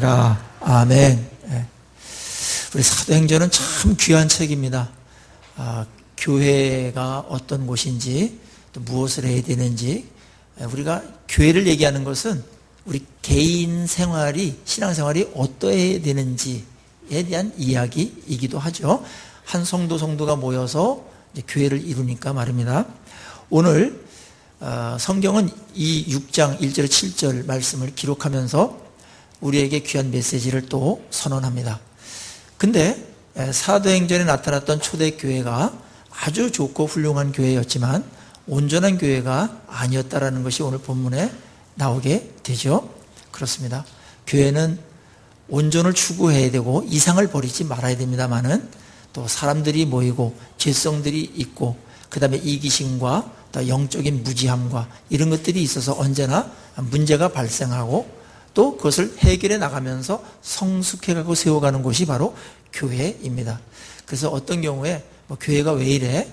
아멘. 우리 사도행전은 참 귀한 책입니다. 교회가 어떤 곳인지, 또 무엇을 해야 되는지, 우리가 교회를 얘기하는 것은 우리 개인 생활이, 신앙생활이 어떠해야 되는지에 대한 이야기이기도 하죠. 한 성도가 모여서 이제 교회를 이루니까 말입니다. 오늘 성경은 이 6장 1절 7절 말씀을 기록하면서 우리에게 귀한 메시지를 또 선언합니다. 근데 사도행전에 나타났던 초대교회가 아주 좋고 훌륭한 교회였지만 온전한 교회가 아니었다라는 것이 오늘 본문에 나오게 되죠. 그렇습니다. 교회는 온전을 추구해야 되고 이상을 버리지 말아야 됩니다만은 또 사람들이 모이고 죄성들이 있고 그 다음에 이기심과 또 영적인 무지함과 이런 것들이 있어서 언제나 문제가 발생하고 또 그것을 해결해 나가면서 성숙해가고 세워가는 곳이 바로 교회입니다. 그래서 어떤 경우에 교회가 왜 이래?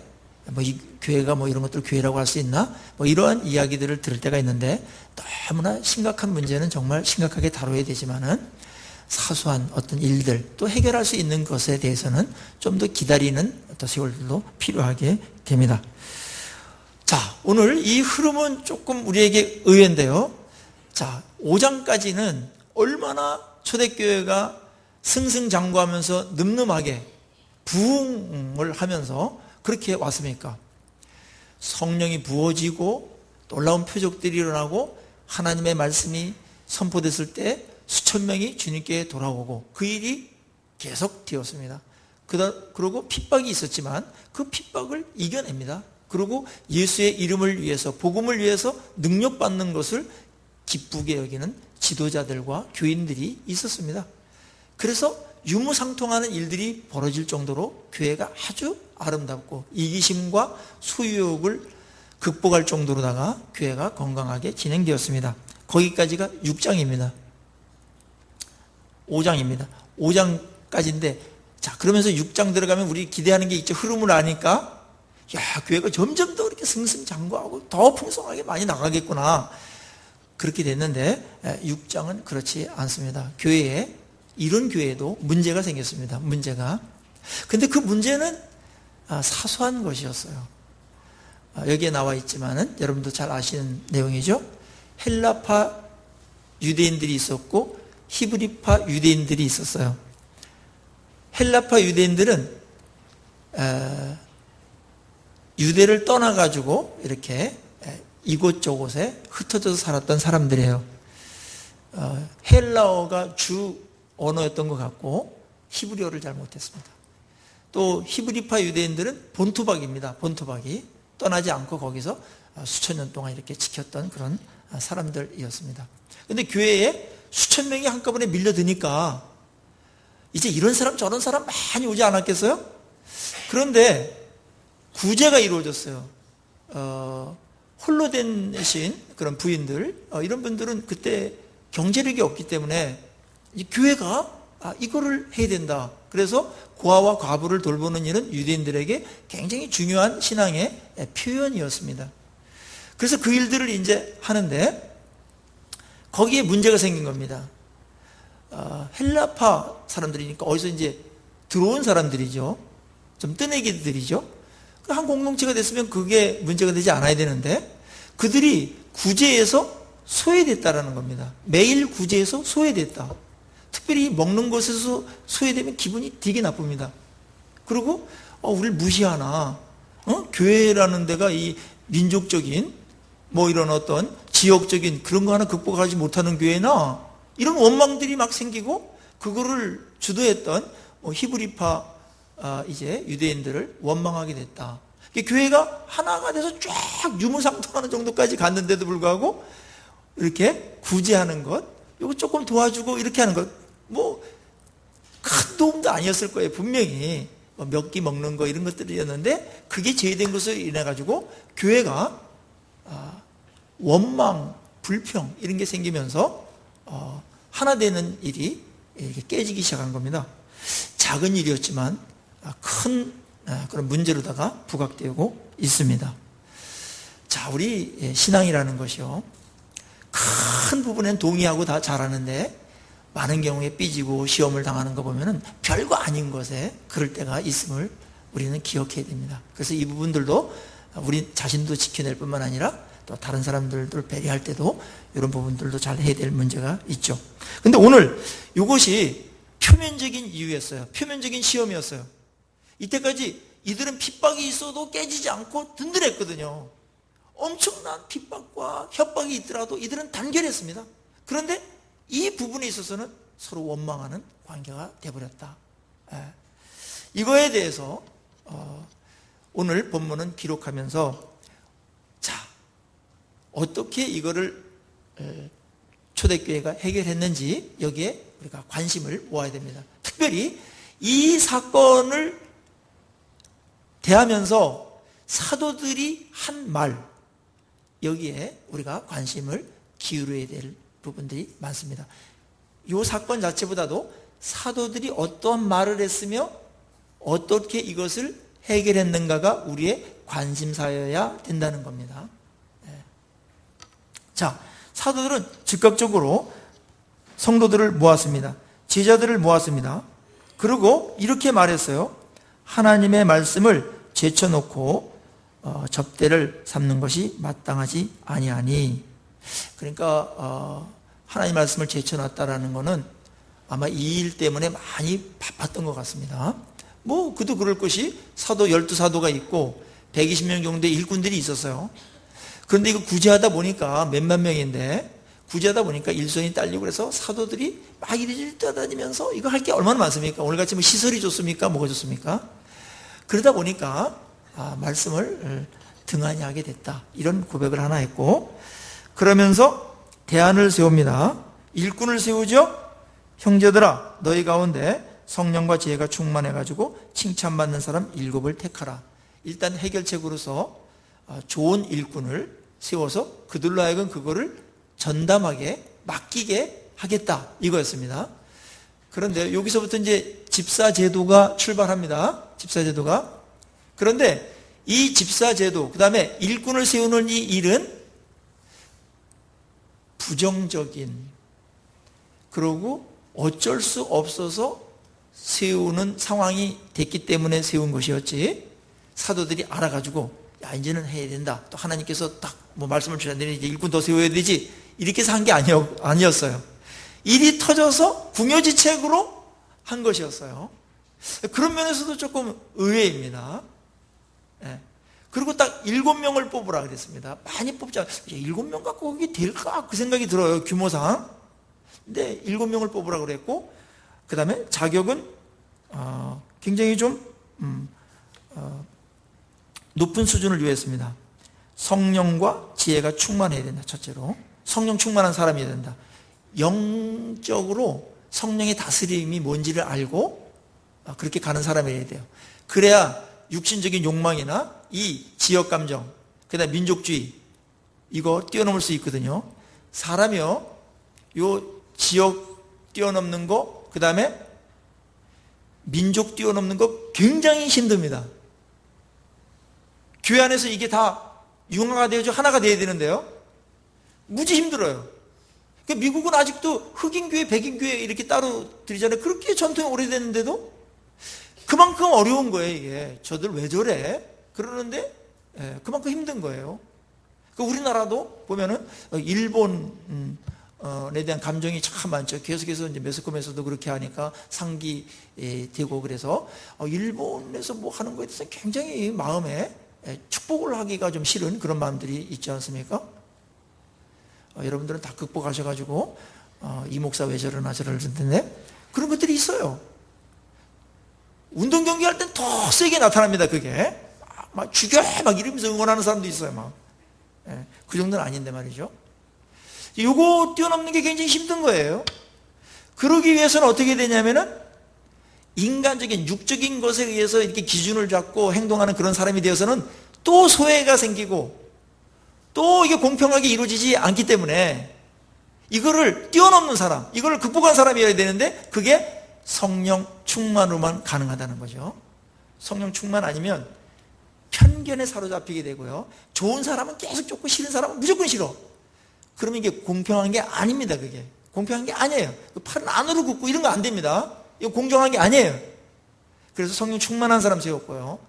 이 교회가 이런 것들 교회라고 할 수 있나? 이러한 이야기들을 들을 때가 있는데 너무나 심각한 문제는 정말 심각하게 다뤄야 되지만은 사소한 어떤 일들 또 해결할 수 있는 것에 대해서는 좀 더 기다리는 어떤 세월도 필요하게 됩니다. 자, 오늘 이 흐름은 조금 우리에게 의외인데요. 자, 5장까지는 얼마나 초대교회가 승승장구하면서 늠름하게 부흥을 하면서 그렇게 왔습니까? 성령이 부어지고 놀라운 표적들이 일어나고 하나님의 말씀이 선포됐을 때 수천 명이 주님께 돌아오고 그 일이 계속 되었습니다. 그리고 핍박이 있었지만 그 핍박을 이겨냅니다. 그리고 예수의 이름을 위해서, 복음을 위해서 능력받는 것을 기쁘게 여기는 지도자들과 교인들이 있었습니다. 그래서 유무상통하는 일들이 벌어질 정도로 교회가 아주 아름답고 이기심과 소유욕을 극복할 정도로다가 교회가 건강하게 진행되었습니다. 거기까지가 6장입니다. 5장입니다. 5장까지인데, 자, 그러면서 6장 들어가면 우리 기대하는 게 있죠. 흐름을 아니까, 야, 교회가 점점 더 이렇게 승승장구하고 더 풍성하게 많이 나가겠구나. 그렇게 됐는데, 6장은 그렇지 않습니다. 교회에, 이런 교회에도 문제가 생겼습니다. 문제가. 근데 그 문제는 사소한 것이었어요. 여기에 나와 있지만은, 여러분도 잘 아시는 내용이죠. 헬라파 유대인들이 있었고, 히브리파 유대인들이 있었어요. 헬라파 유대인들은 유대를 떠나가지고 이렇게 이곳저곳에 흩어져서 살았던 사람들이에요. 헬라어가 주 언어였던 것 같고 히브리어를 잘 못했습니다. 또 히브리파 유대인들은 본토박입니다. 본토박이 떠나지 않고 거기서 수천 년 동안 이렇게 지켰던 그런 사람들이었습니다. 그런데 교회에 수천 명이 한꺼번에 밀려드니까 이제 이런 사람 저런 사람 많이 오지 않았겠어요? 그런데 구제가 이루어졌어요. 홀로 되신 그런 부인들, 이런 분들은 그때 경제력이 없기 때문에 이 교회가 이거를 해야 된다. 그래서 고아와 과부를 돌보는 일은 유대인들에게 굉장히 중요한 신앙의 표현이었습니다. 그래서 그 일들을 이제 하는데 거기에 문제가 생긴 겁니다. 헬라파 사람들이니까 어디서 이제 들어온 사람들이죠. 좀 뜨내기들이죠. 한 공동체가 됐으면 그게 문제가 되지 않아야 되는데 그들이 구제에서 소외됐다라는 겁니다. 매일 구제에서 소외됐다. 특별히 먹는 것에서 소외되면 기분이 되게 나쁩니다. 그리고 우리를 무시하나? 교회라는 데가 이 민족적인 이런 어떤 지역적인 그런 거 하나 극복하지 못하는 교회나 이런 원망들이 막 생기고 그거를 주도했던 히브리파 이제 유대인들을 원망하게 됐다. 교회가 하나가 돼서 쫙 유무상통하는 정도까지 갔는데도 불구하고 이렇게 구제하는 것, 이거 조금 도와주고 이렇게 하는 것, 큰 도움도 아니었을 거예요. 분명히 몇 끼 먹는 거 이런 것들이었는데 그게 제외된 것으로 인해 가지고 교회가 원망, 불평 이런 게 생기면서 하나 되는 일이 이렇게 깨지기 시작한 겁니다. 작은 일이었지만 큰 그런 문제로다가 부각되고 있습니다. 자, 우리 신앙이라는 것이요, 큰 부분엔 동의하고 다 잘하는데 많은 경우에 삐지고 시험을 당하는 거 보면은 별거 아닌 것에 그럴 때가 있음을 우리는 기억해야 됩니다. 그래서 이 부분들도 우리 자신도 지켜낼 뿐만 아니라 또 다른 사람들을 배려할 때도 이런 부분들도 잘 해야 될 문제가 있죠. 근데 오늘 이것이 표면적인 이유였어요. 표면적인 시험이었어요. 이때까지 이들은 핍박이 있어도 깨지지 않고 든든했거든요. 엄청난 핍박과 협박이 있더라도 이들은 단결했습니다. 그런데 이 부분에 있어서는 서로 원망하는 관계가 되어버렸다. 이거에 대해서 오늘 본문은 기록하면서 자, 어떻게 이거를 초대교회가 해결했는지 여기에 우리가 관심을 모아야 됩니다. 특별히 이 사건을 대하면서 사도들이 한 말, 여기에 우리가 관심을 기울여야 될 부분들이 많습니다. 이 사건 자체보다도 사도들이 어떠한 말을 했으며 어떻게 이것을 해결했는가가 우리의 관심사여야 된다는 겁니다. 자, 사도들은 즉각적으로 성도들을 모았습니다. 제자들을 모았습니다. 그리고 이렇게 말했어요. 하나님의 말씀을 제쳐놓고 접대를 삼는 것이 마땅하지 아니하니. 그러니까 하나님 말씀을 제쳐놨다라는 것은 아마 이 일 때문에 많이 바빴던 것 같습니다. 뭐 그도 그럴 것이 사도 12사도가 있고 120명 정도의 일꾼들이 있었어요. 그런데 이거 구제하다 보니까 몇만 명인데 구제하다 보니까 일손이 딸리고 그래서 사도들이 막 이리저리 떠다니면서 이거 할 게 얼마나 많습니까? 오늘같이 뭐 시설이 좋습니까? 뭐가 좋습니까? 그러다 보니까 말씀을 등한히 하게 됐다. 이런 고백을 하나 했고, 그러면서 대안을 세웁니다. 일꾼을 세우죠. 형제들아, 너희 가운데 성령과 지혜가 충만해가지고 칭찬받는 사람 7을 택하라. 일단 해결책으로서 좋은 일꾼을 세워서 그들로 하여금 그거를 전담하게 맡기게 하겠다, 이거였습니다. 그런데 여기서부터 이제 집사제도가 출발합니다. 집사제도가. 그런데 이 집사제도, 그 다음에 일꾼을 세우는 이 일은 부정적인, 그러고 어쩔 수 없어서 세우는 상황이 됐기 때문에 세운 것이었지, 사도들이 알아가지고 야, 이제는 해야 된다, 또 하나님께서 딱 뭐 말씀을 주셨는데 이제 일꾼 더 세워야 되지, 이렇게 해서 한 게 아니었어요. 일이 터져서 궁여지책으로 한 것이었어요. 그런 면에서도 조금 의외입니다. 그리고 딱 7명을 뽑으라 그랬습니다. 많이 뽑자. 7명 갖고 그게 될까? 그 생각이 들어요, 규모상. 근데 7명을 뽑으라 그랬고, 그 다음에 자격은 굉장히 좀 높은 수준을 요했습니다. 성령과 지혜가 충만해야 된다. 첫째로 성령 충만한 사람이어야 된다. 영적으로 성령의 다스림이 뭔지를 알고 그렇게 가는 사람이어야 돼요. 그래야 육신적인 욕망이나 이 지역감정, 그 다음에 민족주의, 이거 뛰어넘을 수 있거든요. 사람이요, 요 지역 뛰어넘는 거, 그 다음에 민족 뛰어넘는 거 굉장히 힘듭니다. 교회 안에서 이게 다 융화가 되어져 하나가 돼야 되는데요, 무지 힘들어요. 그러니까 미국은 아직도 흑인교회, 백인교회 이렇게 따로 드리잖아요. 그렇게 전통이 오래됐는데도 그만큼 어려운 거예요, 이게. 저들 왜 저래? 그러는데 그만큼 힘든 거예요. 우리나라도 보면은 일본에 대한 감정이 참 많죠. 계속해서 이제 매스컴에서도 그렇게 하니까 상기되고, 그래서 일본에서 뭐 하는 거에 대해서 굉장히 마음에 축복을 하기가 좀 싫은 그런 마음들이 있지 않습니까? 여러분들은 다 극복하셔가지고 이 목사 왜 저러나 저러는데 그런 것들이 있어요. 운동 경기 할 땐 더 세게 나타납니다. 그게 막 죽여 막 이러면서 응원하는 사람도 있어요. 막 그 정도는 아닌데 말이죠. 요거 뛰어넘는 게 굉장히 힘든 거예요. 그러기 위해서는 어떻게 되냐면은 인간적인 육적인 것에 의해서 이렇게 기준을 잡고 행동하는 그런 사람이 되어서는 또 소외가 생기고 또 이게 공평하게 이루어지지 않기 때문에 이거를 뛰어넘는 사람, 이거를 극복한 사람이어야 되는데 그게 성령 충만으로만 가능하다는 거죠. 성령 충만 아니면 편견에 사로잡히게 되고요, 좋은 사람은 계속 좋고 싫은 사람은 무조건 싫어. 그러면 이게 공평한 게 아닙니다. 그게 공평한 게 아니에요. 팔은 안으로 굽고 이런 거 안 됩니다. 이거 공정한 게 아니에요. 그래서 성령 충만한 사람 세웠고요.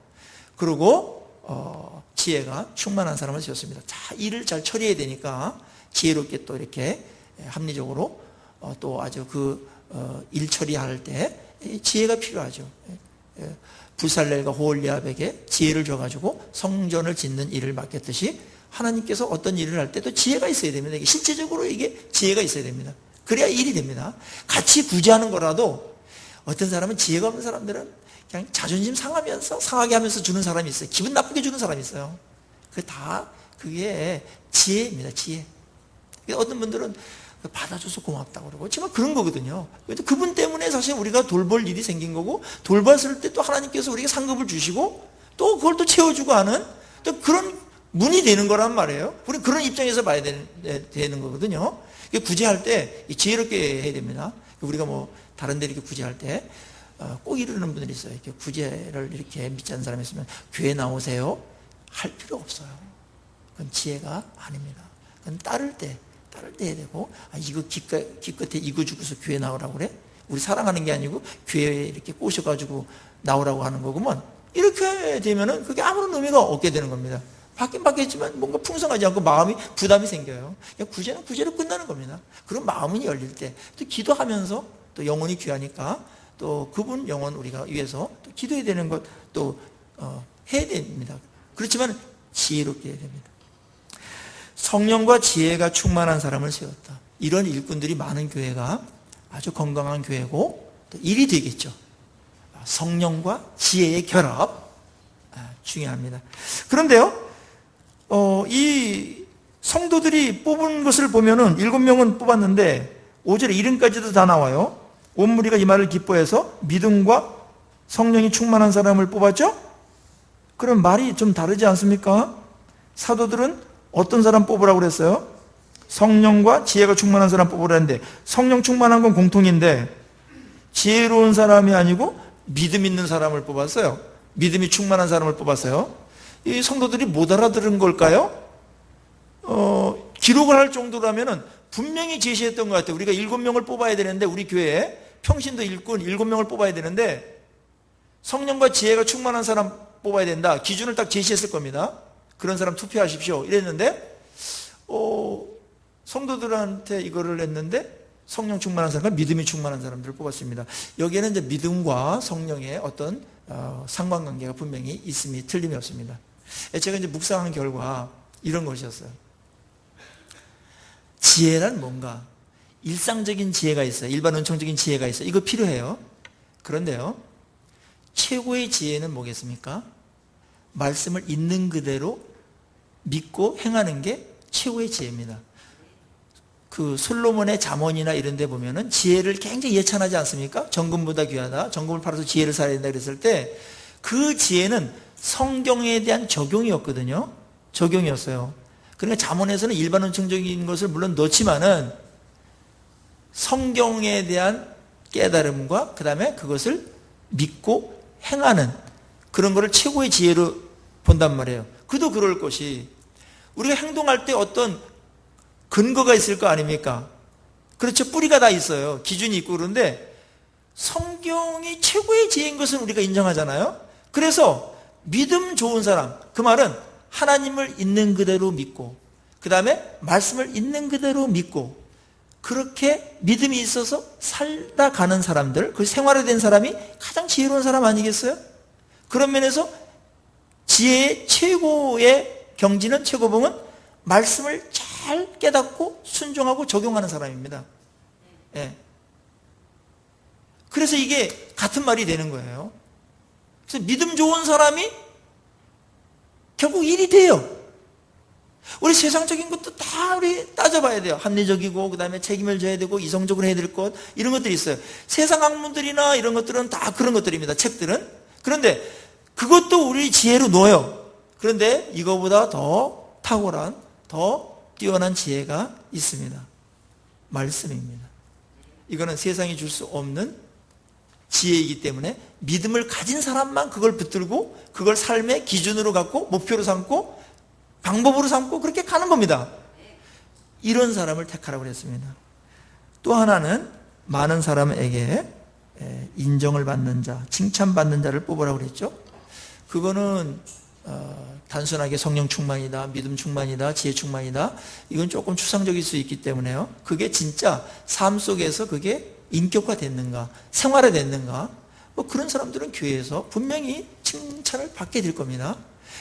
그리고 지혜가 충만한 사람을 세웠습니다. 자, 일을 잘 처리해야 되니까 지혜롭게 또 이렇게 합리적으로 또 아주 일 처리할 때 지혜가 필요하죠. 불살렐과 호올리압에게 지혜를 줘가지고 성전을 짓는 일을 맡겼듯이 하나님께서 어떤 일을 할 때도 지혜가 있어야 됩니다. 이게 실제적으로 이게 지혜가 있어야 됩니다. 그래야 일이 됩니다. 같이 구제하는 거라도 어떤 사람은 지혜가 없는 사람들은 그냥 자존심 상하게 하면서 주는 사람이 있어요. 기분 나쁘게 주는 사람이 있어요. 그게 지혜입니다. 지혜. 어떤 분들은 받아줘서 고맙다고 그러고 정말 그런 거거든요. 그분 때문에 사실 우리가 돌볼 일이 생긴 거고, 돌봤을 때 또 하나님께서 우리에게 상급을 주시고 또 그걸 또 채워주고 하는 또 그런 문이 되는 거란 말이에요. 우리 그런 입장에서 봐야 되는 거거든요. 구제할 때 지혜롭게 해야 됩니다. 우리가 뭐 다른 데 이렇게 구제할 때 꼭 이러는 분들이 있어요. 이렇게 구제를 이렇게 믿지 않는 사람이 있으면 교회 나오세요 할 필요 없어요. 그건 지혜가 아닙니다. 그건 따를 때 해야 되고, 이거 기껏해 이거 주고서 교회 나오라고 그래? 우리 사랑하는 게 아니고 교회에 이렇게 꼬셔가지고 나오라고 하는 거구먼. 이렇게 되면은 그게 아무런 의미가 없게 되는 겁니다. 받긴 받겠지만 뭔가 풍성하지 않고 마음이 부담이 생겨요. 구제는 구제로 끝나는 겁니다. 그런 마음이 열릴 때 또 기도하면서 또 영혼이 귀하니까 또 그분 영혼 우리가 위해서 또 기도해야 되는 것 또 해야 됩니다. 그렇지만 지혜롭게 해야 됩니다. 성령과 지혜가 충만한 사람을 세웠다. 이런 일꾼들이 많은 교회가 아주 건강한 교회고 또 일이 되겠죠. 성령과 지혜의 결합 중요합니다. 그런데요, 이 성도들이 뽑은 것을 보면은 7명은 뽑았는데 5절에 이름까지도 다 나와요. 온 무리가 이 말을 기뻐해서 믿음과 성령이 충만한 사람을 뽑았죠? 그럼 말이 좀 다르지 않습니까? 사도들은 어떤 사람 뽑으라고 그랬어요? 성령과 지혜가 충만한 사람 뽑으라는데, 성령 충만한 건 공통인데 지혜로운 사람이 아니고 믿음 있는 사람을 뽑았어요. 믿음이 충만한 사람을 뽑았어요. 이 성도들이 못 알아들은 걸까요? 기록을 할 정도라면은 분명히 제시했던 것 같아요. 우리가 7명을 뽑아야 되는데, 우리 교회에 평신도 일꾼 7명을 뽑아야 되는데 성령과 지혜가 충만한 사람 뽑아야 된다. 기준을 딱 제시했을 겁니다. 그런 사람 투표하십시오 이랬는데 성도들한테 이거를 했는데 성령 충만한 사람과 믿음이 충만한 사람들을 뽑았습니다. 여기에는 이제 믿음과 성령의 어떤 상관관계가 분명히 있음이 틀림이 없습니다. 제가 이제 묵상한 결과 이런 것이었어요. 지혜란 뭔가? 일상적인 지혜가 있어요. 일반 은총적인 지혜가 있어요. 이거 필요해요. 그런데요, 최고의 지혜는 뭐겠습니까? 말씀을 있는 그대로 믿고 행하는 게 최고의 지혜입니다. 솔로몬의 잠언이나 이런 데 보면은 지혜를 굉장히 예찬하지 않습니까? 정금보다 귀하다. 정금을 팔아서 지혜를 살아야 된다 그랬을 때 그 지혜는 성경에 대한 적용이었거든요. 적용이었어요. 그러니까 잠언에서는 일반 은총적인 것을 물론 넣지만은 성경에 대한 깨달음과 그 다음에 그것을 믿고 행하는 그런 거를 최고의 지혜로 본단 말이에요. 그도 그럴 것이, 우리가 행동할 때 어떤 근거가 있을 거 아닙니까? 그렇죠. 뿌리가 다 있어요. 기준이 있고. 그런데 성경이 최고의 지혜인 것을 우리가 인정하잖아요. 그래서 믿음 좋은 사람, 그 말은 하나님을 있는 그대로 믿고 그 다음에 말씀을 있는 그대로 믿고 그렇게 믿음이 있어서 살아가는 사람들, 그 생활화된 사람이 가장 지혜로운 사람 아니겠어요? 그런 면에서 지혜의 최고의 경지는, 최고봉은 말씀을 잘 깨닫고 순종하고 적용하는 사람입니다. 예. 그래서 이게 같은 말이 되는 거예요. 그래서 믿음 좋은 사람이 결국 일이 돼요. 우리 세상적인 것도 다 우리 따져봐야 돼요. 합리적이고, 그 다음에 책임을 져야 되고, 이성적으로 해야 될 것, 이런 것들이 있어요. 세상 학문들이나 이런 것들은 다 그런 것들입니다. 책들은. 그런데 그것도 우리 지혜로 놓여요. 그런데 이거보다 더 탁월한, 더 뛰어난 지혜가 있습니다. 말씀입니다. 이거는 세상이 줄 수 없는 지혜이기 때문에 믿음을 가진 사람만 그걸 붙들고 그걸 삶의 기준으로 갖고 목표로 삼고 방법으로 삼고 그렇게 가는 겁니다. 이런 사람을 택하라고 그랬습니다. 또 하나는 많은 사람에게 인정을 받는 자, 칭찬받는 자를 뽑으라고 그랬죠. 그거는 단순하게 성령 충만이다, 믿음 충만이다, 지혜 충만이다, 이건 조금 추상적일 수 있기 때문에요. 그게 진짜 삶 속에서 그게 인격화됐는가, 생활화됐는가, 뭐 그런 사람들은 교회에서 분명히 칭찬을 받게 될 겁니다.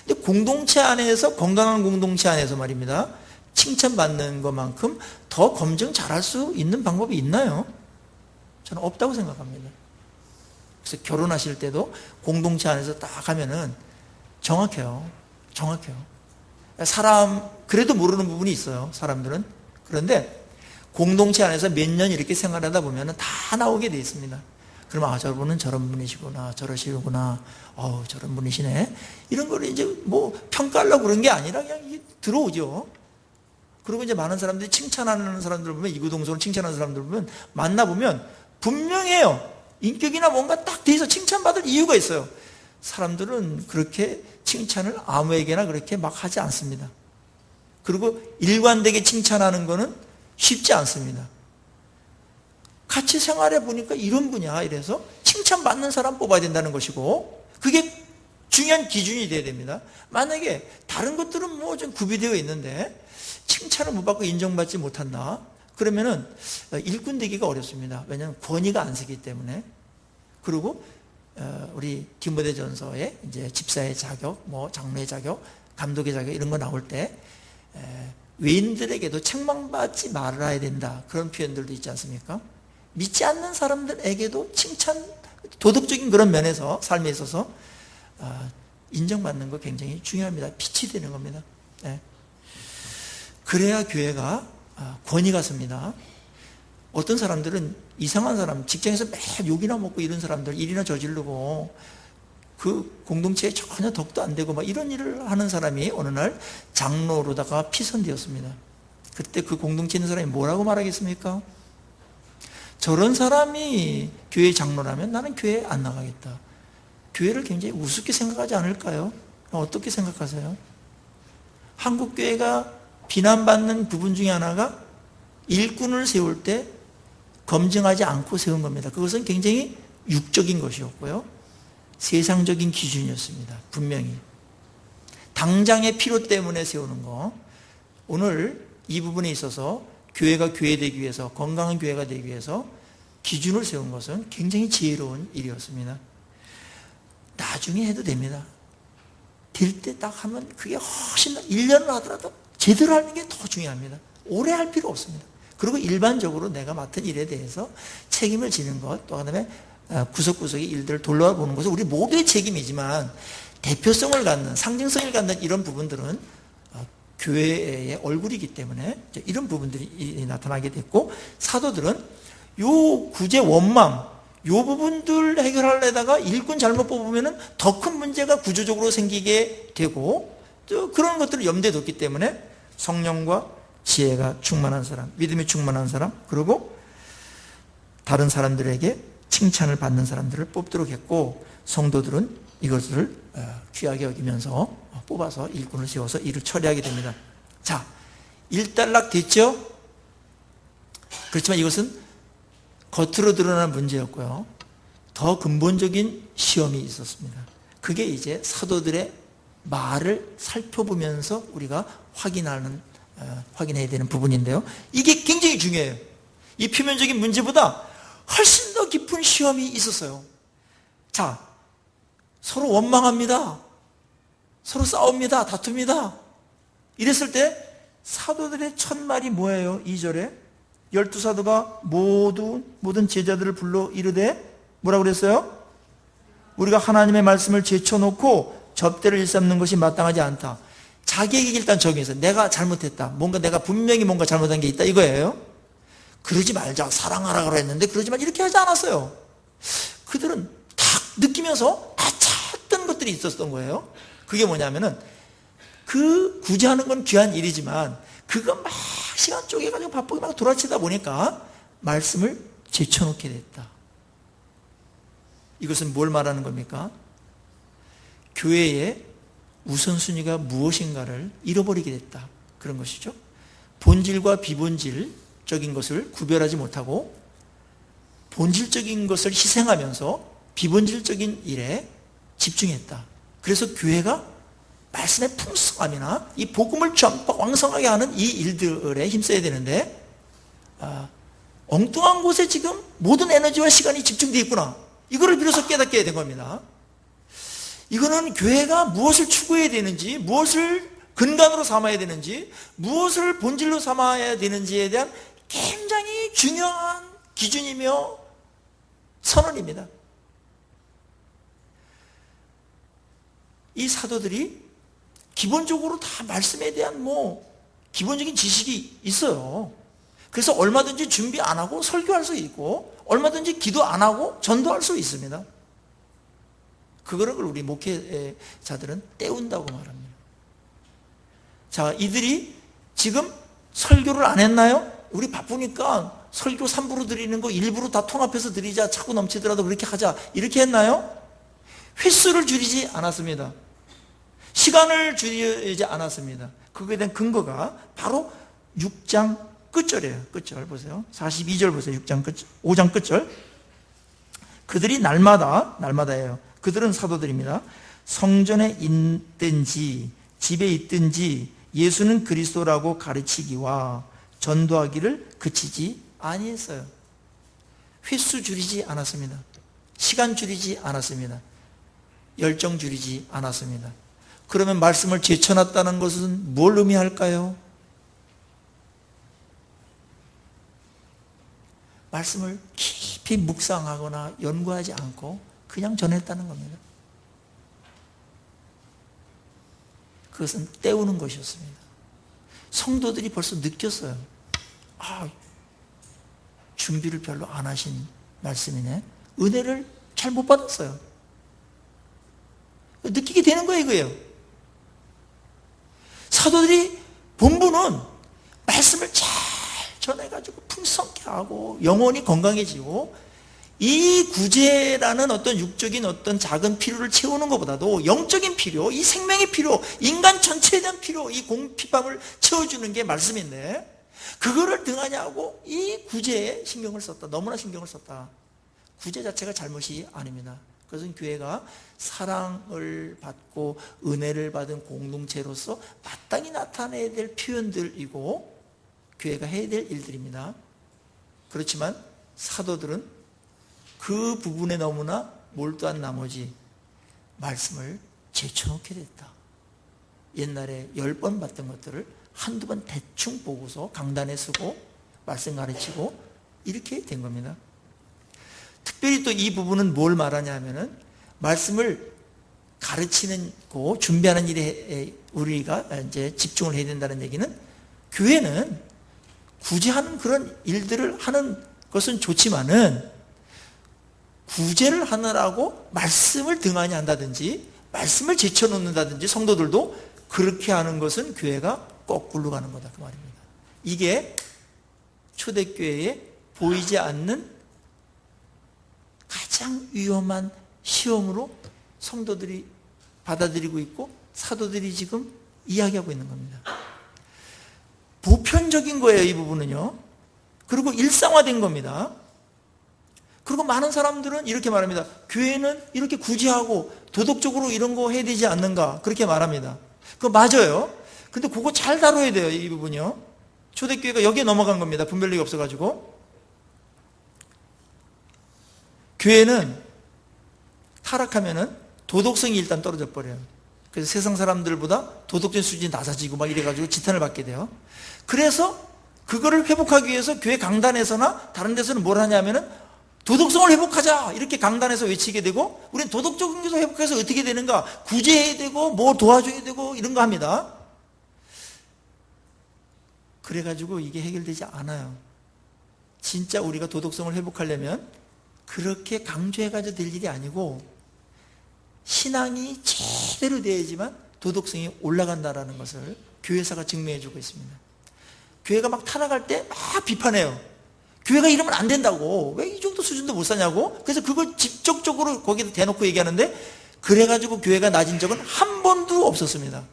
근데 공동체 안에서, 건강한 공동체 안에서 말입니다, 칭찬받는 것만큼 더 검증 잘할 수 있는 방법이 있나요? 저는 없다고 생각합니다. 그래서 결혼하실 때도 공동체 안에서 딱 하면은 정확해요. 사람, 그래도 모르는 부분이 있어요, 사람들은. 그런데 공동체 안에서 몇 년 이렇게 생활하다 보면은 다 나오게 돼 있습니다. 그러면 저분은 저런 분이시구나, 저러시구나, 저런 분이시네, 이런 거를 이제 뭐 평가하려고 그런 게 아니라 그냥 이게 들어오죠. 그리고 이제 많은 사람들이 칭찬하는 사람들 보면, 이구동성으로 칭찬하는 사람들 보면, 만나보면 분명해요. 인격이나 뭔가 딱 돼서 칭찬받을 이유가 있어요. 사람들은 그렇게 칭찬을 아무에게나 그렇게 막 하지 않습니다. 그리고 일관되게 칭찬하는 거는 쉽지 않습니다. 같이 생활해 보니까 이런 분이야, 이래서 칭찬받는 사람 뽑아야 된다는 것이고, 그게 중요한 기준이 돼야 됩니다. 만약에 다른 것들은 뭐 좀 구비되어 있는데 칭찬을 못 받고 인정받지 못한다, 그러면은 일꾼 되기가 어렵습니다. 왜냐하면 권위가 안 서기 때문에. 그리고 우리 디모데전서에 이제 집사의 자격, 뭐 장로의 자격, 감독의 자격 이런 거 나올 때 외인들에게도 책망받지 말아야 된다, 그런 표현들도 있지 않습니까? 믿지 않는 사람들에게도 칭찬, 도덕적인 그런 면에서, 삶에 있어서 인정받는 거 굉장히 중요합니다. 빛이 되는 겁니다. 그래야 교회가 권위가 섭니다. 어떤 사람들은 이상한 사람, 직장에서 매일 욕이나 먹고 이런 사람들, 일이나 저지르고 그 공동체에 전혀 덕도 안 되고 막 이런 일을 하는 사람이 어느 날 장로로다가 피선되었습니다. 그때 그 공동체에 있는 사람이 뭐라고 말하겠습니까? 저런 사람이 교회 장로라면 나는 교회에 안 나가겠다. 교회를 굉장히 우습게 생각하지 않을까요? 어떻게 생각하세요? 한국교회가 비난받는 부분 중에 하나가 일꾼을 세울 때 검증하지 않고 세운 겁니다. 그것은 굉장히 육적인 것이었고요, 세상적인 기준이었습니다. 분명히 당장의 필요 때문에 세우는 거. 오늘 이 부분에 있어서 교회가 교회되기 위해서, 건강한 교회가 되기 위해서 기준을 세운 것은 굉장히 지혜로운 일이었습니다. 나중에 해도 됩니다. 될 때 딱 하면 그게 훨씬 더, 1년을 하더라도 제대로 하는 게 더 중요합니다. 오래 할 필요 없습니다. 그리고 일반적으로 내가 맡은 일에 대해서 책임을 지는 것, 또 그다음에 구석구석의 일들을 돌아보는 것은 우리 모두의 책임이지만, 대표성을 갖는, 상징성을 갖는 이런 부분들은 교회의 얼굴이기 때문에 이런 부분들이 나타나게 됐고, 사도들은 요 구제 원망, 요 부분들 해결하려다가 일꾼 잘못 뽑으면 더 큰 문제가 구조적으로 생기게 되고, 또 그런 것들을 염두에 뒀기 때문에 성령과 지혜가 충만한 사람, 믿음이 충만한 사람, 그리고 다른 사람들에게 칭찬을 받는 사람들을 뽑도록 했고, 성도들은 이것을 귀하게 여기면서 뽑아서 일꾼을 세워서 일을 처리하게 됩니다. 자, 일단락 됐죠? 그렇지만 이것은 겉으로 드러난 문제였고요, 더 근본적인 시험이 있었습니다. 그게 이제 사도들의 말을 살펴보면서 우리가 확인해야 되는 부분인데요, 이게 굉장히 중요해요. 이 표면적인 문제보다 훨씬 더 깊은 시험이 있었어요. 자, 서로 원망합니다. 서로 싸웁니다. 다툽니다. 이랬을 때 사도들의 첫 말이 뭐예요? 2절에 12사도가 모든 제자들을 불러 이르되 뭐라고 그랬어요? 우리가 하나님의 말씀을 제쳐놓고 접대를 일삼는 것이 마땅하지 않다. 자기에게 일단 정해서 내가 잘못했다, 뭔가 내가 분명히 뭔가 잘못한 게 있다, 이거예요. 그러지 말자, 사랑하라 그랬는데 그러지 말자, 이렇게 하지 않았어요. 그들은 딱 느끼면서 찾던 것들이 있었던 거예요. 그게 뭐냐면은, 그 구제하는 건 귀한 일이지만 그거 막 시간 쪼개가지고 바쁘게 막 돌아치다 보니까 말씀을 제쳐놓게 됐다. 이것은 뭘 말하는 겁니까? 교회의 우선순위가 무엇인가를 잃어버리게 됐다, 그런 것이죠. 본질과 비본질, 본질적인 것을 구별하지 못하고 본질적인 것을 희생하면서 비본질적인 일에 집중했다. 그래서 교회가 말씀의 풍성함이나 이 복음을 전파 왕성하게 하는 이 일들에 힘써야 되는데 엉뚱한 곳에 지금 모든 에너지와 시간이 집중되어 있구나. 이거를 비로소 깨닫게 된 겁니다. 이거는 교회가 무엇을 추구해야 되는지, 무엇을 근간으로 삼아야 되는지, 무엇을 본질로 삼아야 되는지에 대한 굉장히 중요한 기준이며 선언입니다. 이 사도들이 기본적으로 다 말씀에 대한 기본적인 지식이 있어요. 그래서 얼마든지 준비 안 하고 설교할 수 있고, 얼마든지 기도 안 하고 전도할 수 있습니다. 그거를 우리 목회자들은 때운다고 말합니다. 자, 이들이 지금 설교를 안 했나요? 우리 바쁘니까 설교 3부로 드리는 거 1부로 다 통합해서 드리자, 차고 넘치더라도 그렇게 하자, 이렇게 했나요? 횟수를 줄이지 않았습니다. 시간을 줄이지 않았습니다. 그거에 대한 근거가 바로 6장 끝절이에요. 끝절 보세요. 42절 보세요. 6장 끝절, 5장 끝절. 그들이 날마다예요. 그들은 사도들입니다. 성전에 있든지 집에 있든지 예수는 그리스도라고 가르치기와 전도하기를 그치지 아니했어요. 횟수 줄이지 않았습니다. 시간 줄이지 않았습니다. 열정 줄이지 않았습니다. 그러면 말씀을 제쳐놨다는 것은 뭘 의미할까요? 말씀을 깊이 묵상하거나 연구하지 않고 그냥 전했다는 겁니다. 그것은 때우는 것이었습니다. 성도들이 벌써 느꼈어요. 준비를 별로 안 하신 말씀이네. 은혜를 잘 못 받았어요. 느끼게 되는 거예요, 이거예요. 사도들이 본부는 말씀을 잘 전해가지고 풍성케 하고 영혼이 건강해지고, 이 구제라는 어떤 육적인 어떤 작은 필요를 채우는 것보다도 영적인 필요, 이 생명의 필요, 인간 전체에 대한 필요, 이 공핍함을 채워주는 게 말씀인데, 그거를 등하냐고 이 구제에 신경을 썼다. 너무나 신경을 썼다. 구제 자체가 잘못이 아닙니다. 그것은 교회가 사랑을 받고 은혜를 받은 공동체로서 마땅히 나타내야 될 표현들이고 교회가 해야 될 일들입니다. 그렇지만 사도들은 그 부분에 너무나 몰두한 나머지 말씀을 제쳐놓게 됐다. 옛날에 10번 봤던 것들을 한두 번 대충 보고서 강단에 쓰고 말씀 가르치고 이렇게 된 겁니다. 특별히 또 이 부분은 뭘 말하냐 하면은, 말씀을 가르치는 거 준비하는 일에 우리가 이제 집중을 해야 된다는 얘기는, 교회는 구제하는 그런 일들을 하는 것은 좋지만은 구제를 하느라고 말씀을 등한히 한다든지 말씀을 제쳐놓는다든지 성도들도 그렇게 하는 것은 교회가 거꾸로 가는 거다, 그 말입니다. 이게 초대교회에 보이지 않는 가장 위험한 시험으로 성도들이 받아들이고 있고 사도들이 지금 이야기하고 있는 겁니다. 보편적인 거예요, 이 부분은요. 그리고 일상화된 겁니다. 그리고 많은 사람들은 이렇게 말합니다. 교회는 이렇게 구제하고 도덕적으로 이런 거 해야 되지 않는가, 그렇게 말합니다. 그거 맞아요. 근데 그거 잘 다뤄야 돼요, 이 부분이요. 초대교회가 여기에 넘어간 겁니다. 분별력이 없어가지고. 교회는 타락하면은 도덕성이 일단 떨어져 버려요. 그래서 세상 사람들보다 도덕적 수준이 낮아지고 막 이래가지고 지탄을 받게 돼요. 그래서 그거를 회복하기 위해서 교회 강단에서나 다른 데서는 뭘 하냐면은 도덕성을 회복하자, 이렇게 강단에서 외치게 되고, 우리는 도덕적인 것을 회복해서 어떻게 되는가, 구제해야 되고 뭐 도와줘야 되고 이런 거 합니다. 그래가지고 이게 해결되지 않아요. 진짜 우리가 도덕성을 회복하려면 그렇게 강조해가지고 될 일이 아니고, 신앙이 제대로 돼야지만 도덕성이 올라간다는 것을 교회사가 증명해주고 있습니다. 교회가 막 타락할 때 막 비판해요. 교회가 이러면 안 된다고, 왜 이 정도 수준도 못 사냐고. 그래서 그걸 직접적으로 거기다 대놓고 얘기하는데, 그래가지고 교회가 낮은 적은 한 번도 없었습니다.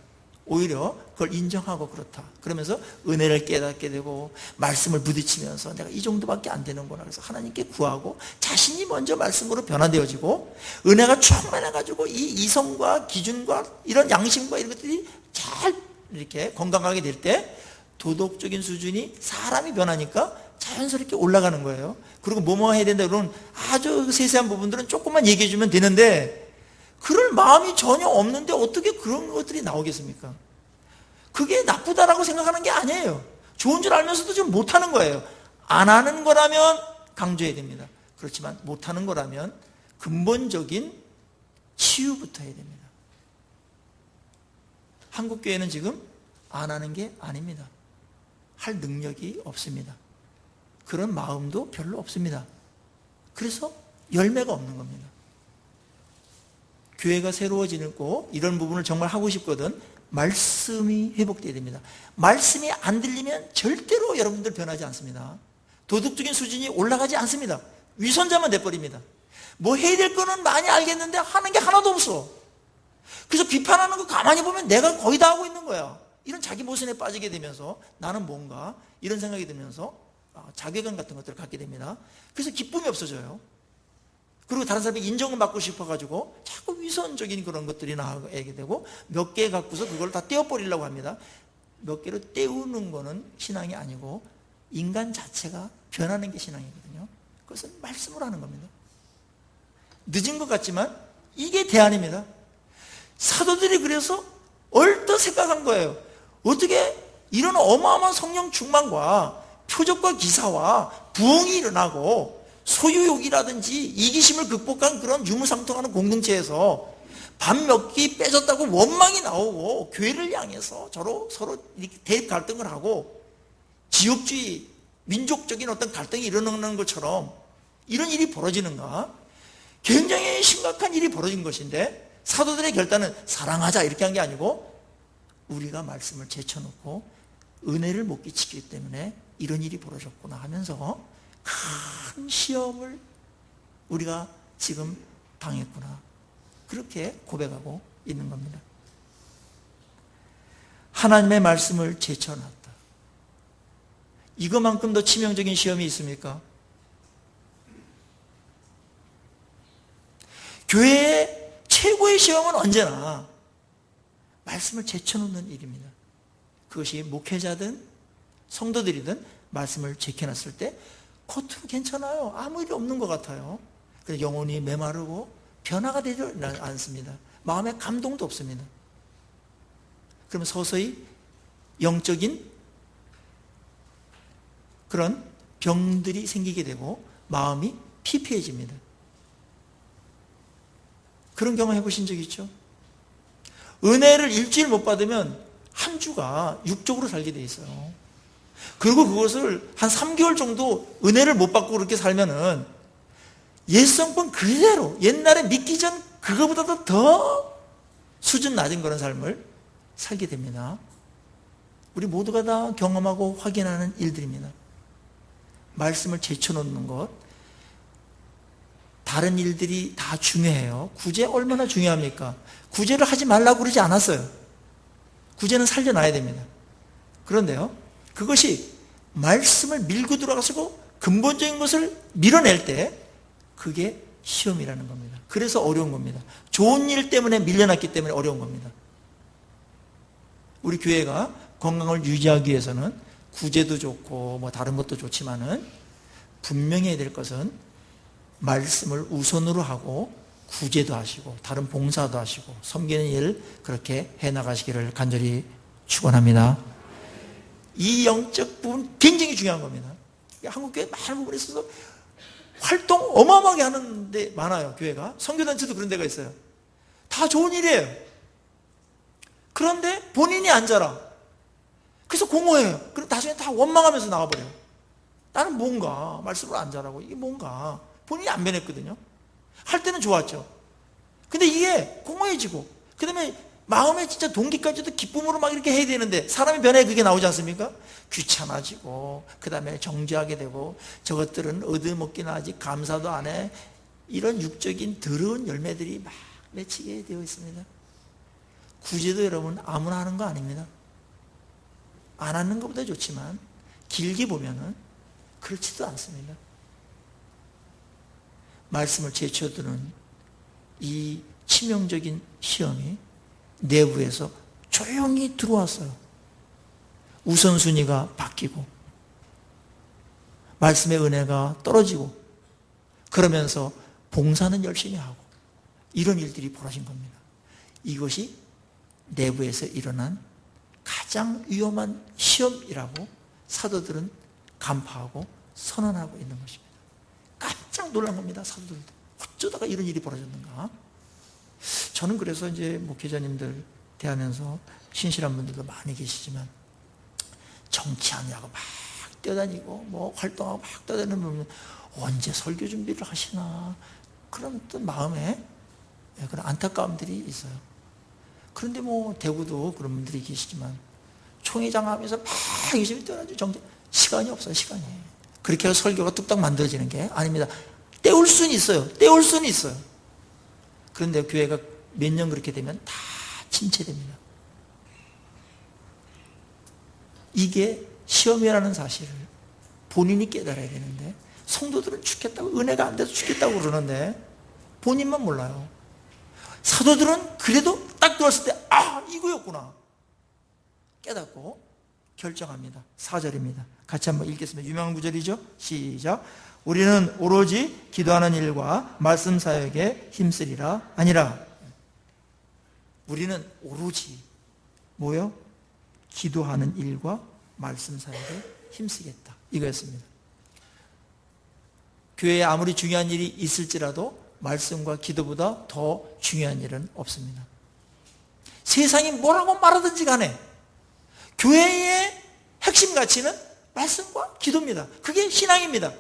오히려 그걸 인정하고 그렇다. 그러면서 은혜를 깨닫게 되고 말씀을 부딪히면서 내가 이 정도밖에 안 되는구나. 그래서 하나님께 구하고 자신이 먼저 말씀으로 변화되어지고 은혜가 충만해가지고 이 이성과 기준과 이런 양심과 이런 것들이 잘 이렇게 건강하게 될 때 도덕적인 수준이 사람이 변하니까 자연스럽게 올라가는 거예요. 그리고 뭐뭐 해야 된다 그러면 아주 세세한 부분들은 조금만 얘기해 주면 되는데 그럴 마음이 전혀 없는데 어떻게 그런 것들이 나오겠습니까? 그게 나쁘다라고 생각하는 게 아니에요. 좋은 줄 알면서도 지금 못하는 거예요. 안 하는 거라면 강조해야 됩니다. 그렇지만 못하는 거라면 근본적인 치유부터 해야 됩니다. 한국교회는 지금 안 하는 게 아닙니다. 할 능력이 없습니다. 그런 마음도 별로 없습니다. 그래서 열매가 없는 겁니다. 교회가 새로워지고 이런 부분을 정말 하고 싶거든 말씀이 회복되어야 됩니다. 말씀이 안 들리면 절대로 여러분들 변하지 않습니다. 도덕적인 수준이 올라가지 않습니다. 위선자만 돼버립니다. 뭐 해야 될 거는 많이 알겠는데 하는 게 하나도 없어. 그래서 비판하는 거 가만히 보면 내가 거의 다 하고 있는 거야. 이런 자기 모순에 빠지게 되면서 나는 뭔가 이런 생각이 들면서 자괴감 같은 것들을 갖게 됩니다. 그래서 기쁨이 없어져요. 그리고 다른 사람에게 인정을 받고 싶어가지고 자꾸 위선적인 그런 것들이 나오게 되고 몇 개 갖고서 그걸 다 떼어버리려고 합니다. 몇 개로 떼우는 거는 신앙이 아니고 인간 자체가 변하는 게 신앙이거든요. 그것은 말씀으로 하는 겁니다. 늦은 것 같지만 이게 대안입니다. 사도들이 그래서 얼뜻 생각한 거예요. 어떻게 이런 어마어마한 성령 충만과 표적과 기사와 부흥이 일어나고 소유욕이라든지 이기심을 극복한 그런 유무상통하는 공동체에서 밥 몇 끼 빼졌다고 원망이 나오고 교회를 향해서 서로 이렇게 대립 갈등을 하고 지역주의, 민족적인 어떤 갈등이 일어나는 것처럼 이런 일이 벌어지는가? 굉장히 심각한 일이 벌어진 것인데 사도들의 결단은 사랑하자 이렇게 한 게 아니고 우리가 말씀을 제쳐놓고 은혜를 못 끼치기 때문에 이런 일이 벌어졌구나 하면서 큰 시험을 우리가 지금 당했구나. 그렇게 고백하고 있는 겁니다. 하나님의 말씀을 제쳐놨다. 이거만큼 더 치명적인 시험이 있습니까? 교회의 최고의 시험은 언제나 말씀을 제쳐놓는 일입니다. 그것이 목회자든 성도들이든 말씀을 제쳐놨을 때 겉으로 괜찮아요. 아무 일이 없는 것 같아요. 근데 영혼이 메마르고 변화가 되지 않습니다. 마음에 감동도 없습니다. 그러면 서서히 영적인 그런 병들이 생기게 되고 마음이 피폐해집니다. 그런 경험 해보신 적 있죠? 은혜를 일주일 못 받으면 한 주가 육적으로 살게 돼 있어요. 그리고 그것을 한 3개월 정도 은혜를 못 받고 그렇게 살면은 옛성품 그대로 옛날에 믿기 전 그거보다도 더 수준 낮은 그런 삶을 살게 됩니다. 우리 모두가 다 경험하고 확인하는 일들입니다. 말씀을 제쳐놓는 것, 다른 일들이 다 중요해요. 구제 얼마나 중요합니까? 구제를 하지 말라고 그러지 않았어요. 구제는 살려놔야 됩니다. 그런데요, 그것이 말씀을 밀고 들어가서 근본적인 것을 밀어낼 때 그게 시험이라는 겁니다. 그래서 어려운 겁니다. 좋은 일 때문에 밀려났기 때문에 어려운 겁니다. 우리 교회가 건강을 유지하기 위해서는 구제도 좋고 뭐 다른 것도 좋지만은 분명히 해야 될 것은 말씀을 우선으로 하고 구제도 하시고 다른 봉사도 하시고 섬기는 일 그렇게 해나가시기를 간절히 축원합니다. 이 영적 부분 굉장히 중요한 겁니다. 한국교회 많은 부분에 있어서 활동 어마어마하게 하는 데 많아요. 교회가 선교단체도 그런 데가 있어요. 다 좋은 일이에요. 그런데 본인이 안 자라. 그래서 공허해요. 그럼 나중에 다 원망하면서 나와버려요. 나는 뭔가 말씀으로 안 자라고 이게 뭔가 본인이 안 변했거든요. 할 때는 좋았죠. 근데 이게 공허해지고 그 다음에 마음의 진짜 동기까지도 기쁨으로 막 이렇게 해야 되는데 사람이 변해 그게 나오지 않습니까? 귀찮아지고 그 다음에 정죄하게 되고 저것들은 얻어먹기나 하지 감사도 안 해. 이런 육적인 더러운 열매들이 막 맺히게 되어 있습니다. 구제도 여러분 아무나 하는 거 아닙니다. 안 하는 것보다 좋지만 길게 보면은 그렇지도 않습니다. 말씀을 제쳐두는 이 치명적인 시험이 내부에서 조용히 들어왔어요. 우선순위가 바뀌고 말씀의 은혜가 떨어지고 그러면서 봉사는 열심히 하고 이런 일들이 벌어진 겁니다. 이것이 내부에서 일어난 가장 위험한 시험이라고 사도들은 간파하고 선언하고 있는 것입니다. 깜짝 놀란 겁니다. 사도들도 어쩌다가 이런 일이 벌어졌는가. 저는 그래서 이제 목회자님들 대하면서 신실한 분들도 많이 계시지만 정치하냐고 막 뛰어다니고 뭐 활동하고 막 뛰어다니는 분은 언제 설교 준비를 하시나 그런 또 마음에 그런 안타까움들이 있어요. 그런데 뭐 대구도 그런 분들이 계시지만 총회장 하면서 막 열심히 뛰어다니죠. 시간이 없어요. 시간이. 그렇게 해서 설교가 뚝딱 만들어지는 게 아닙니다. 때울 수는 있어요. 때울 수는 있어요. 그런데 교회가 몇 년 그렇게 되면 다 침체됩니다. 이게 시험이라는 사실을 본인이 깨달아야 되는데 성도들은 죽겠다고 은혜가 안 돼서 죽겠다고 그러는데 본인만 몰라요. 사도들은 그래도 딱 들었을 때 이거였구나 깨닫고 결정합니다. 4절입니다. 같이 한번 읽겠습니다. 유명한 구절이죠. 시작. 우리는 오로지 기도하는 일과 말씀 사역에 힘쓰리라 아니라. 우리는 오로지 뭐요? 기도하는 일과 말씀 사역에 힘쓰겠다 이거였습니다. 교회에 아무리 중요한 일이 있을지라도 말씀과 기도보다 더 중요한 일은 없습니다. 세상이 뭐라고 말하든지 간에 교회의 핵심 가치는 말씀과 기도입니다. 그게 신앙입니다.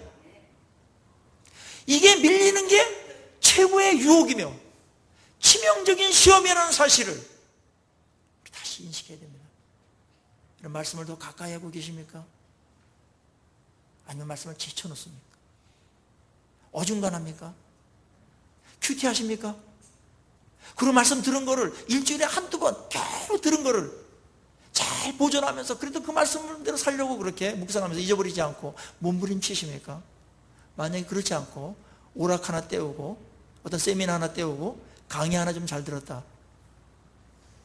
이게 밀리는 게 최고의 유혹이며 치명적인 시험이라는 사실을 다시 인식해야 됩니다. 이런 말씀을 더 가까이 하고 계십니까? 아니면 말씀을 제쳐놓습니까? 어중간합니까? 큐티하십니까? 그리고 말씀 들은 거를 일주일에 한두 번 겨우 들은 거를 잘 보존하면서 그래도 그 말씀대로 살려고 그렇게 묵상하면서 잊어버리지 않고 몸부림치십니까? 만약에 그렇지 않고 오락 하나 떼우고 어떤 세미나 하나 떼우고 강의 하나 좀 잘 들었다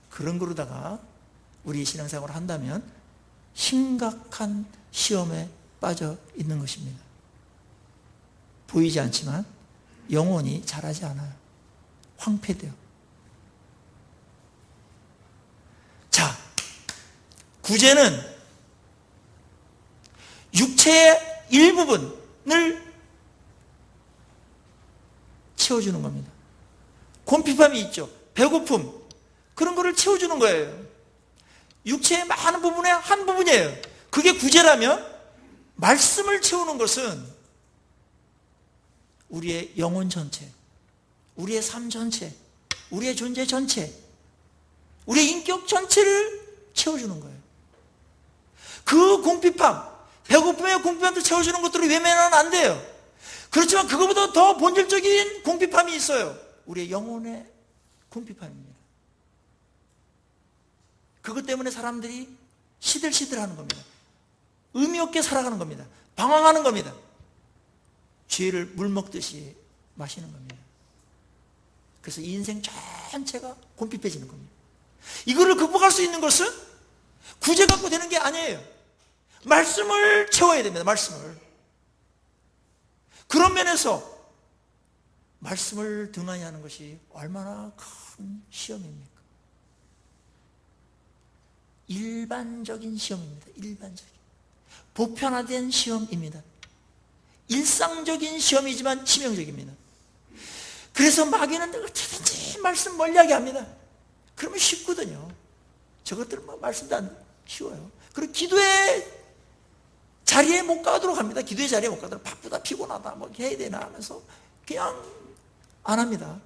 그런 거로다가 우리 신앙생활을 한다면 심각한 시험에 빠져 있는 것입니다. 보이지 않지만 영혼이 자라지 않아요. 황폐돼요. 자, 구제는 육체의 일부분을 채워주는 겁니다. 곤핍함이 있죠. 배고픔. 그런 거를 채워주는 거예요. 육체의 많은 부분의 한 부분이에요. 그게 구제라면 말씀을 채우는 것은 우리의 영혼 전체, 우리의 삶 전체, 우리의 존재 전체, 우리의 인격 전체를 채워주는 거예요. 그 공핍함, 배고픔의 공핍함도 채워주는 것들을 외면하면 안 돼요. 그렇지만 그것보다 더 본질적인 공핍함이 있어요. 우리의 영혼의 공핍함입니다. 그것 때문에 사람들이 시들시들하는 겁니다. 의미 없게 살아가는 겁니다. 방황하는 겁니다. 죄를 물 먹듯이 마시는 겁니다. 그래서 인생 전체가 곤핍해지는 겁니다. 이거를 극복할 수 있는 것은 구제 갖고 되는 게 아니에요. 말씀을 채워야 됩니다. 말씀을. 그런 면에서 말씀을 등한히 하는 것이 얼마나 큰 시험입니까? 일반적인 시험입니다. 일반적인. 보편화된 시험입니다. 일상적인 시험이지만 치명적입니다. 그래서 마귀는 어떻게든지 말씀 멀리하게 합니다. 그러면 쉽거든요. 저것들은 뭐 말씀도 안 쉬워요. 그리고 기도의 자리에 못 가도록 합니다. 기도의 자리에 못 가도록 바쁘다 피곤하다 뭐 해야 되나 하면서 그냥 안 합니다.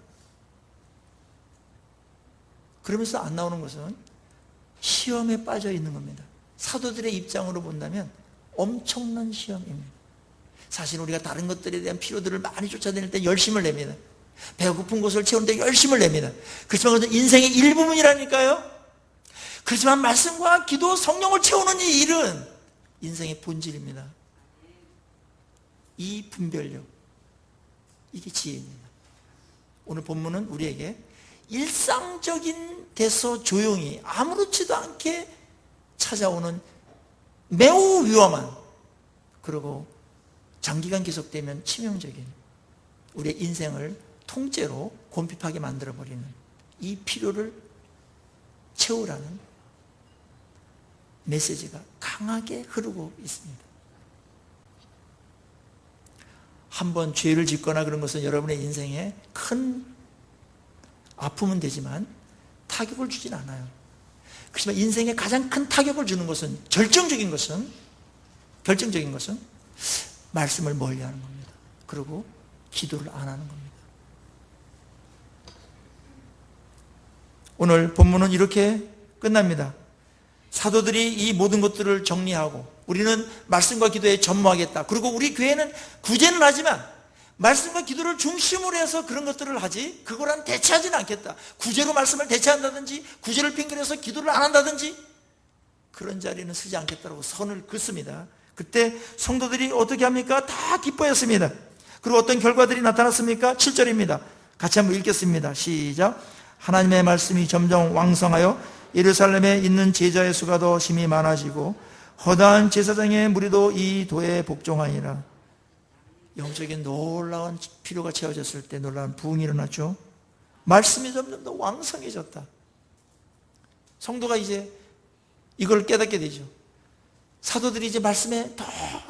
그러면서 안 나오는 것은 시험에 빠져 있는 겁니다. 사도들의 입장으로 본다면 엄청난 시험입니다. 사실 우리가 다른 것들에 대한 필요들을 많이 쫓아다닐 때 열심을 냅니다. 배고픈 곳을 채우는데 열심을 냅니다. 그렇지만 그것은 인생의 일부분이라니까요. 그렇지만 말씀과 기도, 성령을 채우는 이 일은 인생의 본질입니다. 이 분별력, 이게 지혜입니다. 오늘 본문은 우리에게 일상적인 데서 조용히 아무렇지도 않게 찾아오는 매우 위험한, 그리고 장기간 계속되면 치명적인 우리의 인생을 통째로 곰핍하게 만들어버리는 이 필요를 채우라는 메시지가 강하게 흐르고 있습니다. 한번 죄를 짓거나 그런 것은 여러분의 인생에 큰 아픔은 되지만 타격을 주진 않아요. 그렇지만 인생에 가장 큰 타격을 주는 것은, 결정적인 것은 말씀을 멀리하는 겁니다. 그리고 기도를 안 하는 겁니다. 오늘 본문은 이렇게 끝납니다. 사도들이 이 모든 것들을 정리하고 우리는 말씀과 기도에 전무하겠다. 그리고 우리 교회는 구제는 하지만 말씀과 기도를 중심으로 해서 그런 것들을 하지, 그거랑 대체하지는 않겠다. 구제로 말씀을 대체한다든지 구제를 핑계해서 기도를 안 한다든지 그런 자리는 서지 않겠다고 선을 긋습니다. 그때 성도들이 어떻게 합니까? 다 기뻐했습니다. 그리고 어떤 결과들이 나타났습니까? 7절입니다. 같이 한번 읽겠습니다. 시작. 하나님의 말씀이 점점 왕성하여 예루살렘에 있는 제자의 수가 더 심히 많아지고 허다한 제사장의 무리도 이 도에 복종하니라. 영적인 놀라운 필요가 채워졌을 때 놀라운 부흥이 일어났죠. 말씀이 점점 더 왕성해졌다. 성도가 이제 이걸 깨닫게 되죠. 사도들이 이제 말씀에 더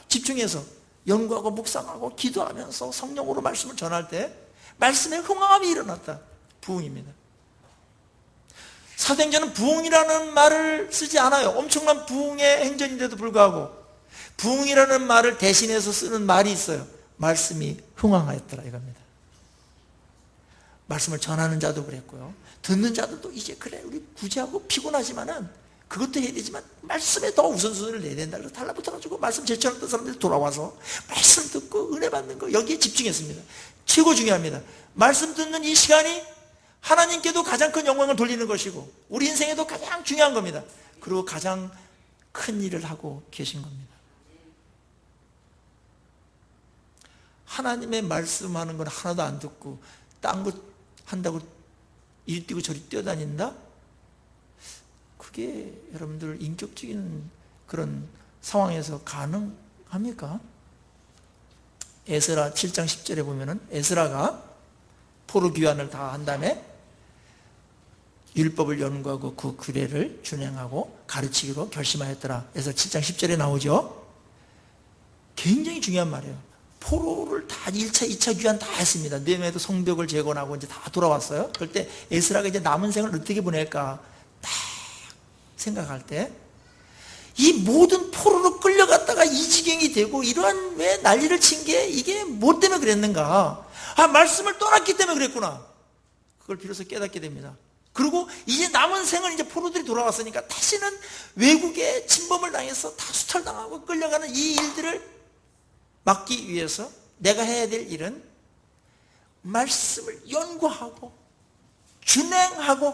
집중해서 연구하고 묵상하고 기도하면서 성령으로 말씀을 전할 때 말씀에 흥황함이 일어났다. 부흥입니다. 사도행전은 부흥이라는 말을 쓰지 않아요. 엄청난 부흥의 행전인데도 불구하고 부흥이라는 말을 대신해서 쓰는 말이 있어요. 말씀이 흥황하였더라 이겁니다. 말씀을 전하는 자도 그랬고요. 듣는 자들도 이제 그래 우리 구제하고 피곤하지만은 그것도 해야 되지만 말씀에 더 우선순위를 내야 된다. 그래서 달라붙어가지고 말씀 제쳐놨던 사람들이 돌아와서 말씀 듣고 은혜 받는 거 여기에 집중했습니다. 최고 중요합니다. 말씀 듣는 이 시간이 하나님께도 가장 큰 영광을 돌리는 것이고 우리 인생에도 가장 중요한 겁니다. 그리고 가장 큰 일을 하고 계신 겁니다. 하나님의 말씀하는 건 하나도 안 듣고 딴 거 한다고 이리 뛰고 저리 뛰어다닌다? 그게 여러분들 인격적인 그런 상황에서 가능합니까? 에스라 7장 10절에 보면은 에스라가 포로 귀환을 다 한 다음에 율법을 연구하고 그 규례를 준행하고 가르치기로 결심하였더라. 그래서 7장 10절에 나오죠. 굉장히 중요한 말이에요. 포로를 다 1차, 2차 귀환 다 했습니다. 느헤미야도 성벽을 재건하고 이제 다 돌아왔어요. 그럴 때 에스라가 이제 남은 생을 어떻게 보낼까 딱 생각할 때 이 모든 포로로 끌려갔다가 이 지경이 되고 이러한 왜 난리를 친 게 이게 뭐 때문에 그랬는가? 아, 말씀을 떠났기 때문에 그랬구나. 그걸 비로소 깨닫게 됩니다. 그리고 이제 남은 생은 이제 포로들이 돌아왔으니까 다시는 외국에 침범을 당해서 다 수탈당하고 끌려가는 이 일들을 막기 위해서 내가 해야 될 일은 말씀을 연구하고 준행하고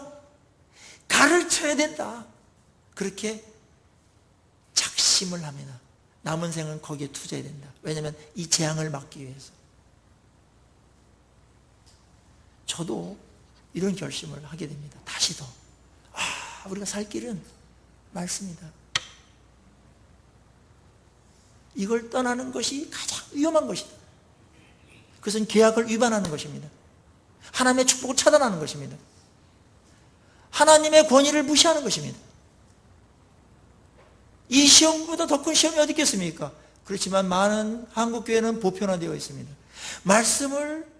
가르쳐야 된다. 그렇게 작심을 합니다. 남은 생은 거기에 투자해야 된다. 왜냐하면 이 재앙을 막기 위해서. 저도 이런 결심을 하게 됩니다. 다시 더. 우리가 살 길은 말씀이다. 이걸 떠나는 것이 가장 위험한 것이다. 그것은 계약을 위반하는 것입니다. 하나님의 축복을 차단하는 것입니다. 하나님의 권위를 무시하는 것입니다. 이 시험보다 더 큰 시험이 어디 있겠습니까? 그렇지만 많은 한국교회는 보편화되어 있습니다. 말씀을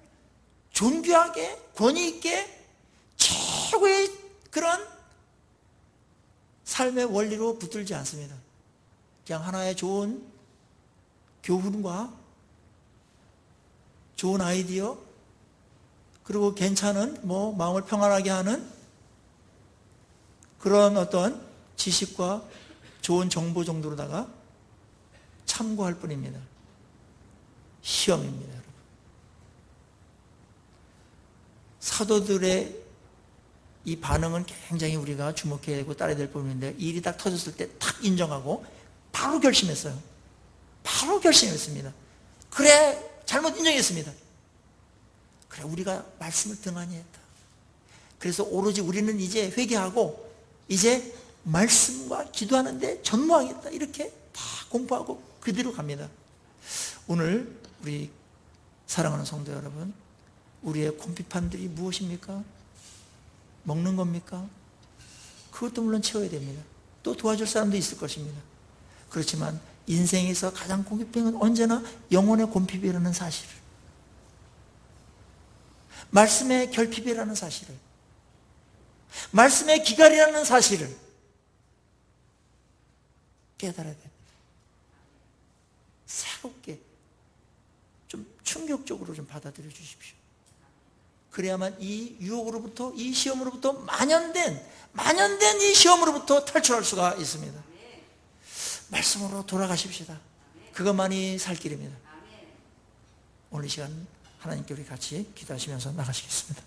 존귀하게 권위 있게 최고의 그런 삶의 원리로 붙들지 않습니다. 그냥 하나의 좋은 교훈과 좋은 아이디어 그리고 괜찮은 마음을 평안하게 하는 그런 어떤 지식과 좋은 정보 정도로다가 참고할 뿐입니다. 시험입니다, 여러분. 사도들의 이 반응은 굉장히 우리가 주목해야 되고 따라야 될 부분인데, 일이 딱 터졌을 때 탁 인정하고 바로 결심했어요. 바로 결심했습니다. 그래, 잘못 인정했습니다. 그래, 우리가 말씀을 등한히 했다. 그래서 오로지 우리는 이제 회개하고 이제 말씀과 기도하는데 전무하겠다. 이렇게 다 공부하고 그대로 갑니다. 오늘 우리 사랑하는 성도 여러분, 우리의 곰핍함들이 무엇입니까? 먹는 겁니까? 그것도 물론 채워야 됩니다. 또 도와줄 사람도 있을 것입니다. 그렇지만 인생에서 가장 곰핍한 건 언제나 영혼의 곰핍이라는 사실을, 말씀의 결핍이라는 사실을, 말씀의 기갈이라는 사실을 깨달아야 됩니다. 새롭게 좀 충격적으로 좀 받아들여 주십시오. 그래야만 이 유혹으로부터, 이 시험으로부터, 만연된 이 시험으로부터 탈출할 수가 있습니다. 말씀으로 돌아가십시다. 그것만이 살 길입니다. 오늘 이 시간 하나님께 우리 같이 기도하시면서 나가시겠습니다.